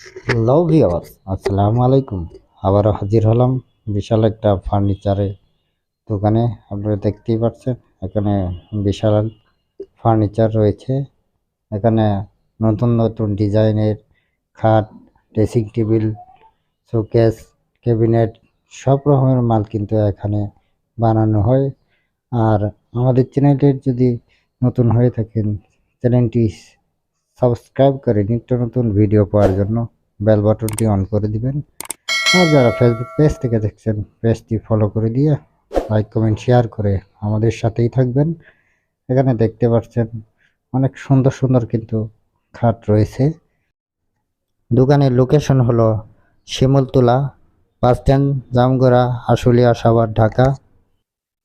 Hello viewers, আসসালামু আলাইকুম। আবারও হাজির হলাম বিশাল একটা ফার্নিচারের দোকানে। আপনারা দেখতেই পাচ্ছেন এখানে বিশাল ফার্নিচার রয়েছে। এখানে নতুন নতুন ডিজাইনের খাট, ড্রেসিং টেবিল, শোকেস, ক্যাবিনেট সব রকমের মাল কিন্তু এখানে বানানো হয়। আর আমাদের চ্যানেলের যদি নতুন হয়ে থাকেন, চ্যানেলটি সাবস্ক্রাইব করে নিত্য নতুন ভিডিও পাওয়ার জন্য বেল বাটনটি অন করে দিবেন। আর যারা ফেসবুক পেজ থেকে দেখছেন, পেজটি ফলো করে দিয়ে লাইক কমেন্ট শেয়ার করে আমাদের সাথেই থাকবেন। এখানে দেখতে পাচ্ছেন অনেক সুন্দর সুন্দর কিন্তু খাট রয়েছে। দোকানের লোকেশন হলো শিমুলতলা বাস স্ট্যান্ড, জামগড়া, আশুলিয়া, সাভার, ঢাকা।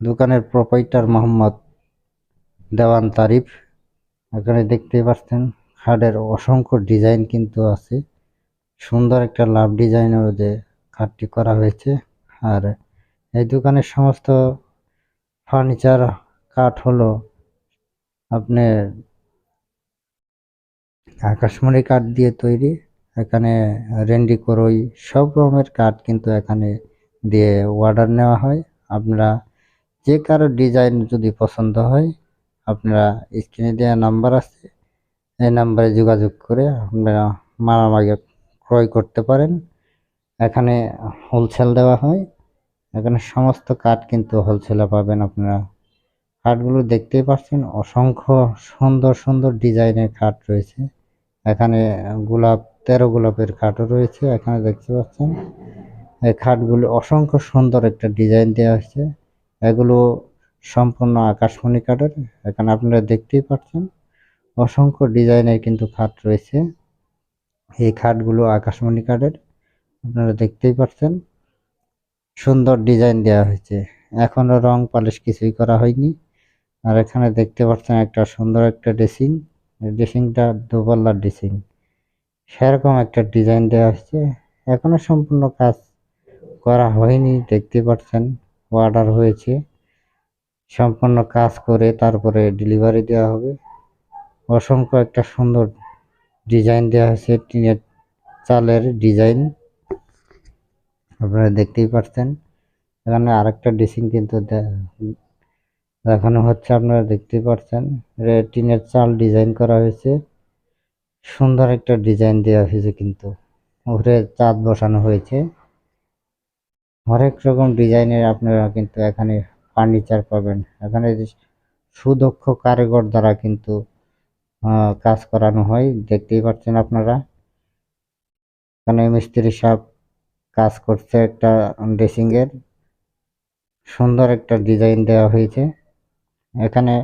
দোকানের প্রোপাইটার মোহাম্মদ দেওয়ান তারিফ। এখানে দেখতে পাচ্ছেন খাটের অসংখ্য ডিজাইন কিন্তু আছে। সুন্দর একটা লাভ ডিজাইনের যে খাটটি করা হয়েছে। আর এই দোকানের সমস্ত ফার্নিচার কাঠ হলো আপনার আকাশমণি কাঠ দিয়ে তৈরি। এখানে রেন্ডি করই সব রকমের কাঠ কিন্তু এখানে দিয়ে অর্ডার নেওয়া হয়। আপনারা যে কারো ডিজাইন যদি পছন্দ হয়, আপনারা স্ক্রিনে দেওয়া নাম্বার আছে, এই নাম্বারে যোগাযোগ করে আপনারা মালামাল ক্রয় করতে পারেন। এখানে হোলসেল দেওয়া হয়। এখানে সমস্ত কাঠ কিন্তু হোলসেলে পাবেন আপনারা। খাটগুলো দেখতেই পাচ্ছেন, অসংখ্য সুন্দর সুন্দর ডিজাইনের খাট রয়েছে। এখানে গোলাপ, 13 গোলাপের খাটও রয়েছে। এখানে দেখতে পাচ্ছেন এই খাটগুলো অসংখ্য সুন্দর একটা ডিজাইন দেওয়া হয়েছে। এগুলো সম্পূর্ণ আকাশমণি কাঠের। এখানে আপনারা দেখতেই পাচ্ছেন অসংখ্য ডিজাইনের কিন্তু খাট রয়েছে। এই খাটগুলো আকাশমণি কাঠের, আপনারা দেখতেই পাচ্ছেন সুন্দর ডিজাইন দেওয়া হয়েছে। এখনো রং পালিশ কিছুই করা হয়নি। আর এখানে দেখতে পাচ্ছেন একটা সুন্দর একটা ড্রেসিং। ড্রেসিংটা দোপাল্লার ড্রেসিং, সেরকম একটা ডিজাইন দেওয়া হয়েছে। এখনো সম্পূর্ণ কাজ করা হয়নি, দেখতে পাচ্ছেন অর্ডার হয়েছে। সম্পূর্ণ কাজ করে তারপরে ডেলিভারি দেওয়া হবে। অসংখ্য একটা সুন্দর ডিজাইন দেওয়া হয়েছে, টিনের চালের ডিজাইন, আপনারা দেখতেই পাচ্ছেন। এখানে আরেকটা ড্রেসিং কিন্তু দেখানো হচ্ছে, আপনারা দেখতেই পাচ্ছেন। টিনের চাল ডিজাইন করা হয়েছে, সুন্দর একটা ডিজাইন দেওয়া হয়েছে কিন্তু উপরে চাঁদ বসানো হয়েছে। হরেক রকম ডিজাইনের আপনারা কিন্তু এখানে ফার্নিচার পাবেন। এখানে সুদক্ষ কারিগর দ্বারা কিন্তু কাজ করানো হয়, দেখতেই পাচ্ছেন আপনারা। এখানে মিস্ত্রি সাহেব কাজ করছে একটা ড্রেসিং এর, সুন্দর একটা ডিজাইন দেওয়া হয়েছে। এখানে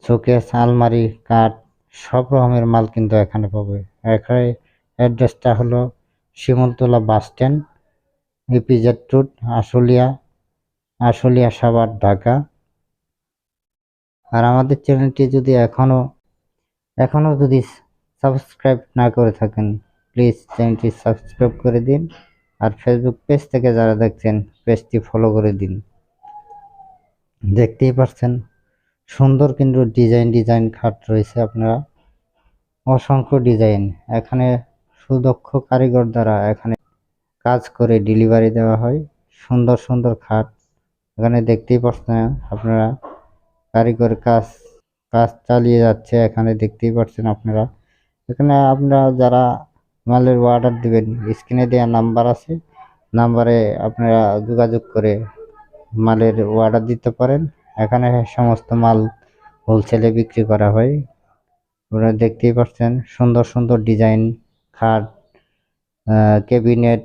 শোকেস, আলমারি, কাঠ সব রকমের মাল কিন্তু এখানে পাবে। এখানে অ্যাড্রেসটা হলো Shimultala bus stand, EPZ road, Ashulia, Savar, Dhaka. আর আমাদের চ্যানেলটি যদি এখনো যদি সাবস্ক্রাইব না করে থাকেন, প্লিজ চ্যানেলটি সাবস্ক্রাইব করে দিন। আর ফেসবুক পেজ থেকে যারা দেখছেন, পেজটি ফলো করে দিন। দেখতেই পাচ্ছেন সুন্দর কিন্তু ডিজাইন খাট রয়েছে আপনারা, অসংখ্য ডিজাইন। এখানে সুদক্ষ কারিগর দ্বারা এখানে কাজ করে ডেলিভারি দেওয়া হয়। সুন্দর সুন্দর খাট এখানে দেখতেই পাচ্ছেন আপনারা। কারিগর কাজ কাজ চালিয়ে যাচ্ছে, এখানে দেখতেই পাচ্ছেন আপনারা। এখানে আপনারা যারা মালের অর্ডার দিবেন, স্ক্রিনে দেওয়া নাম্বার আছে, নাম্বারে আপনারা যোগাযোগ করে মালের অর্ডার দিতে পারেন। এখানে সমস্ত মাল হোলসেলে বিক্রি করা হয়। আপনারা দেখতেই পাচ্ছেন সুন্দর সুন্দর ডিজাইন খাট, ক্যাবিনেট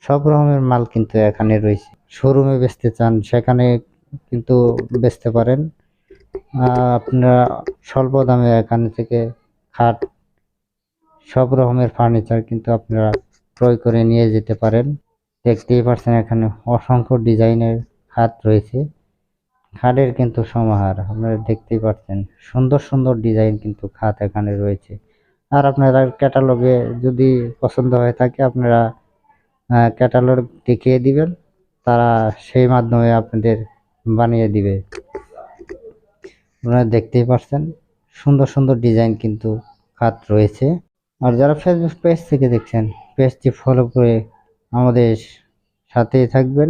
সব রকমের মাল কিন্তু এখানে রয়েছে। শোরুমে বেচতে চান সেখানে কিন্তু বেচতে পারেন। আপনারা স্বল্প দামে এখান থেকে খাট, সব রকমের ফার্নিচার কিন্তু আপনারা ক্রয় করে নিয়ে যেতে পারেন। দেখতেই পাচ্ছেন এখানে অসংখ্য ডিজাইনের খাট রয়েছে। খাটের কিন্তু সমাহার, আপনারা দেখতেই পাচ্ছেন সুন্দর সুন্দর ডিজাইন কিন্তু খাট এখানে রয়েছে। আর আপনারা ক্যাটালগে যদি পছন্দ হয়ে থাকে, আপনারা ক্যাটালগ দেখিয়ে দিবেন, তারা সেই মাধ্যমে আপনাদের বানিয়ে দিবে। আপনারা দেখতেই পাচ্ছেন সুন্দর সুন্দর ডিজাইন কিন্তু খাট রয়েছে। আর যারা ফেসবুক পেজ থেকে দেখছেন, পেজটি ফলো করে আমাদের সাথেই থাকবেন।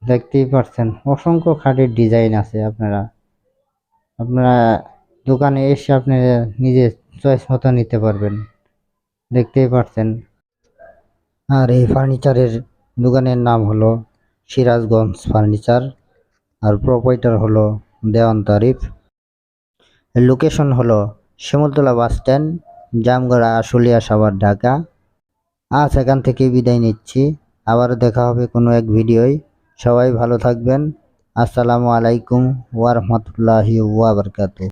দেখতেই পাচ্ছেন অসংখ্য খাটের ডিজাইন আছে, আপনারা দোকানে এসে আপনি নিজের চয়েস মতো নিতে পারবেন। দেখতেই পাচ্ছেন। আর এই ফার্নিচারের দোকানের নাম হলো সিরাজগঞ্জ ফার্নিচার, আর প্রোপাইটার হলো দেওয়ান তারিফ। লোকেশন হলো শিমুলতলা বাস স্ট্যান্ড, জামগড়া, আশুলিয়া, সাভার, ঢাকা। আজ এখান থেকে বিদায় নিচ্ছি, আবার দেখা হবে কোনো এক ভিডিওয়। সবাই ভালো থাকবেন। আসসালামু আলাইকুম ওয়া রাহমাতুল্লাহি ওয়া বারাকাতুহু।